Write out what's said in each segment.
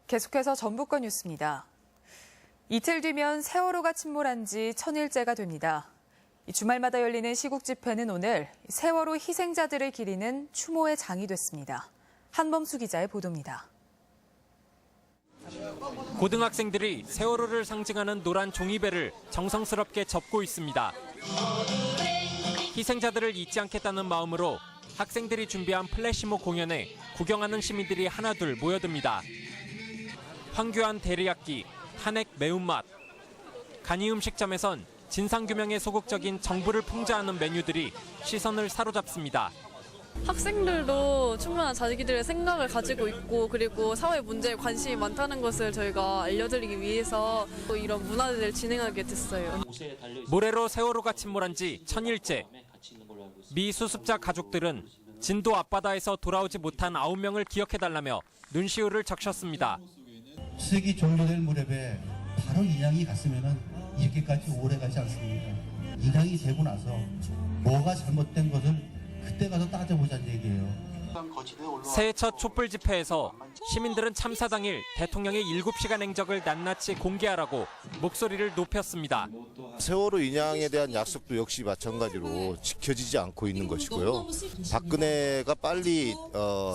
계속해서 전북권 뉴스입니다. 이틀 뒤면 세월호가 침몰한 지 1000일째가 됩니다. 주말마다 열리는 시국 집회는 오늘 세월호 희생자들을 기리는 추모의 장이 됐습니다. 한범수 기자의 보도입니다. 고등학생들이 세월호를 상징하는 노란 종이배를 정성스럽게 접고 있습니다. 희생자들을 잊지 않겠다는 마음으로 학생들이 준비한 플래시몹 공연에 구경하는 시민들이 하나둘 모여듭니다. 황교안 대리약기, 탄핵 매운맛. 간이 음식점에선 진상규명에 소극적인 정부를 풍자하는 메뉴들이 시선을 사로잡습니다. 학생들도 충분한 자기들의 생각을 가지고 있고 그리고 사회 문제에 관심이 많다는 것을 저희가 알려드리기 위해서 또 이런 문화제를 진행하게 됐어요. 모래로 세월호가 침몰한 지 1000일째. 미 수습자 가족들은 진도 앞바다에서 돌아오지 못한 9명을 기억해달라며 눈시울을 적셨습니다. 수색이 종료될 무렵에 바로 인양이 갔으면 이렇게까지 오래 가지 않습니다. 인양이 되고 나서 뭐가 잘못된 것을 그때 가서 따져보자는 얘기예요. 새해 첫 촛불 집회에서 시민들은 참사 당일 대통령의 7시간 행적을 낱낱이 공개하라고 목소리를 높였습니다. 세월호 인양에 대한 약속도 역시 마찬가지로 지켜지지 않고 있는 것이고요. 박근혜가 빨리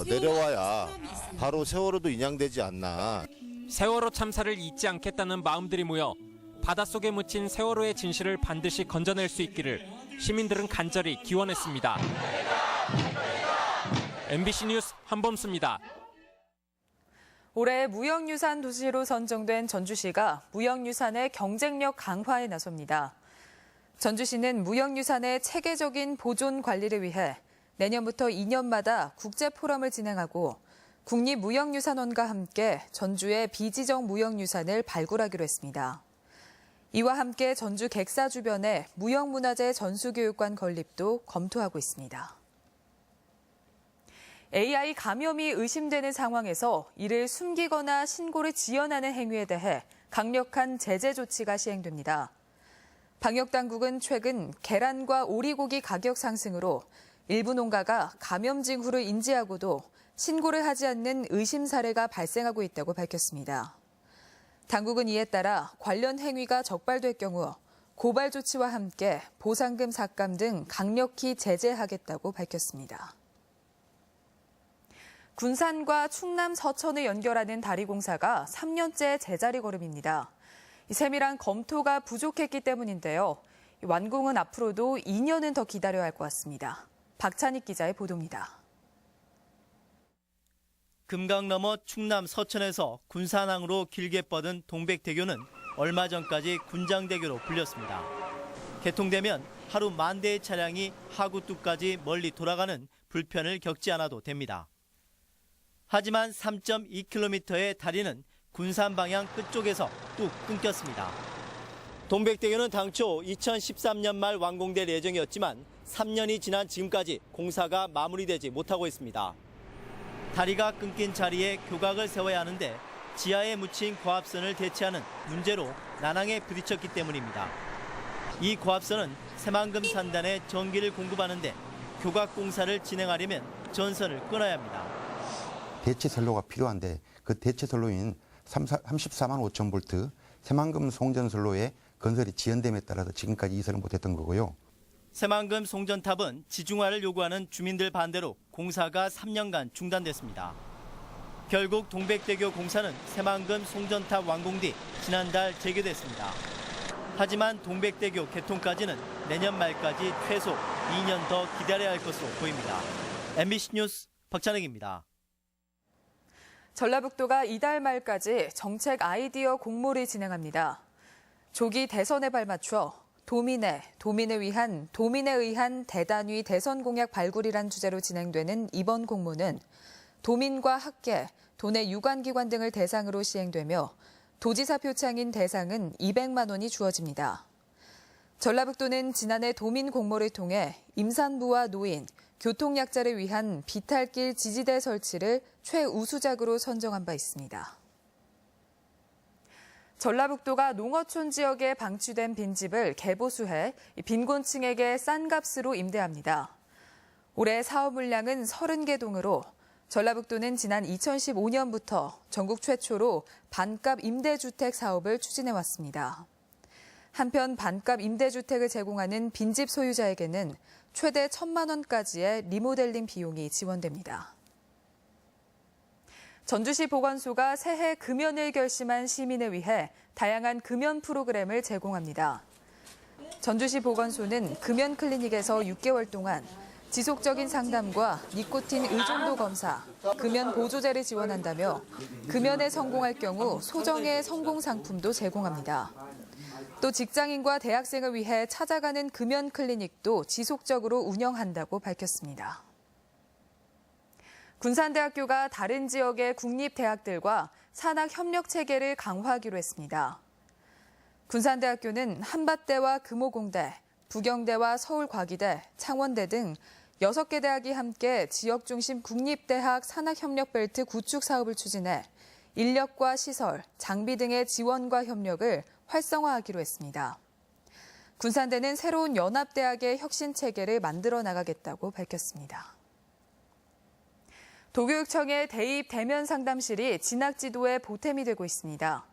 내려와야 바로 세월호도 인양되지 않나. 세월호 참사를 잊지 않겠다는 마음들이 모여 바닷속에 묻힌 세월호의 진실을 반드시 건져낼 수 있기를 시민들은 간절히 기원했습니다. MBC 뉴스 한범수입니다. 올해 무형유산 도시로 선정된 전주시가 무형유산의 경쟁력 강화에 나섭니다. 전주시는 무형유산의 체계적인 보존 관리를 위해 내년부터 2년마다 국제포럼을 진행하고 국립무형유산원과 함께 전주의 비지정 무형유산을 발굴하기로 했습니다. 이와 함께 전주 객사 주변에 무형문화재 전수교육관 건립도 검토하고 있습니다. AI 감염이 의심되는 상황에서 이를 숨기거나 신고를 지연하는 행위에 대해 강력한 제재 조치가 시행됩니다. 방역당국은 최근 계란과 오리고기 가격 상승으로 일부 농가가 감염 징후를 인지하고도 신고를 하지 않는 의심 사례가 발생하고 있다고 밝혔습니다. 당국은 이에 따라 관련 행위가 적발될 경우 고발 조치와 함께 보상금 삭감 등 강력히 제재하겠다고 밝혔습니다. 군산과 충남 서천을 연결하는 다리 공사가 3년째 제자리 걸음입니다. 세밀한 검토가 부족했기 때문인데요. 완공은 앞으로도 2년은 더 기다려야 할 것 같습니다. 박찬익 기자의 보도입니다. 금강 너머 충남 서천에서 군산항으로 길게 뻗은 동백대교는 얼마 전까지 군장대교로 불렸습니다. 개통되면 하루 10,000대의 차량이 하구뚝까지 멀리 돌아가는 불편을 겪지 않아도 됩니다. 하지만 3.2km의 다리는 군산 방향 끝쪽에서 뚝 끊겼습니다. 동백대교는 당초 2013년 말 완공될 예정이었지만 3년이 지난 지금까지 공사가 마무리되지 못하고 있습니다. 다리가 끊긴 자리에 교각을 세워야 하는데 지하에 묻힌 고압선을 대체하는 문제로 난항에 부딪혔기 때문입니다. 이 고압선은 새만금 산단에 전기를 공급하는데 교각 공사를 진행하려면 전선을 끊어야 합니다. 대체선로가 필요한데 그 대체선로인 34만 5천 볼트 새만금 송전선로의 건설이 지연됨에 따라서 지금까지 이설을 못했던 거고요. 새만금 송전탑은 지중화를 요구하는 주민들 반대로 공사가 3년간 중단됐습니다. 결국 동백대교 공사는 새만금 송전탑 완공 뒤 지난달 재개됐습니다. 하지만 동백대교 개통까지는 내년 말까지 최소 2년 더 기다려야 할 것으로 보입니다. MBC 뉴스 박찬익입니다. 전라북도가 이달 말까지 정책 아이디어 공모를 진행합니다. 조기 대선에 발맞춰 도민에 의한 대단위 대선 공약 발굴이란 주제로 진행되는 이번 공모는 도민과 학계, 도내 유관기관 등을 대상으로 시행되며 도지사 표창인 대상은 200만 원이 주어집니다. 전라북도는 지난해 도민 공모를 통해 임산부와 노인, 교통약자를 위한 비탈길 지지대 설치를 최우수작으로 선정한 바 있습니다. 전라북도가 농어촌 지역에 방치된 빈집을 개보수해 빈곤층에게 싼 값으로 임대합니다. 올해 사업 물량은 30개 동으로 전라북도는 지난 2015년부터 전국 최초로 반값 임대주택 사업을 추진해왔습니다. 한편 반값 임대주택을 제공하는 빈집 소유자에게는 최대 1,000만 원까지의 리모델링 비용이 지원됩니다. 전주시 보건소가 새해 금연을 결심한 시민을 위해 다양한 금연 프로그램을 제공합니다. 전주시 보건소는 금연 클리닉에서 6개월 동안 지속적인 상담과 니코틴 의존도 검사, 금연 보조제를 지원한다며 금연에 성공할 경우 소정의 성공 상품도 제공합니다. 또 직장인과 대학생을 위해 찾아가는 금연 클리닉도 지속적으로 운영한다고 밝혔습니다. 군산대학교가 다른 지역의 국립대학들과 산학 협력 체계를 강화하기로 했습니다. 군산대학교는 한밭대와 금호공대, 부경대와 서울과기대, 창원대 등 6개 대학이 함께 지역 중심 국립대학 산학협력벨트 구축 사업을 추진해 인력과 시설, 장비 등의 지원과 협력을 활성화하기로 했습니다. 군산대는 새로운 연합대학의 혁신 체계를 만들어 나가겠다고 밝혔습니다. 도교육청의 대입 대면 상담실이 진학지도에 보탬이 되고 있습니다.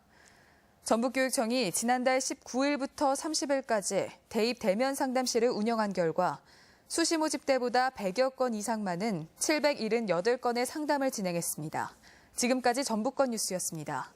전북교육청이 지난달 19일부터 30일까지 대입 대면 상담실을 운영한 결과 수시 모집 때보다 100여 건 이상 많은 778건의 상담을 진행했습니다. 지금까지 전북권 뉴스였습니다.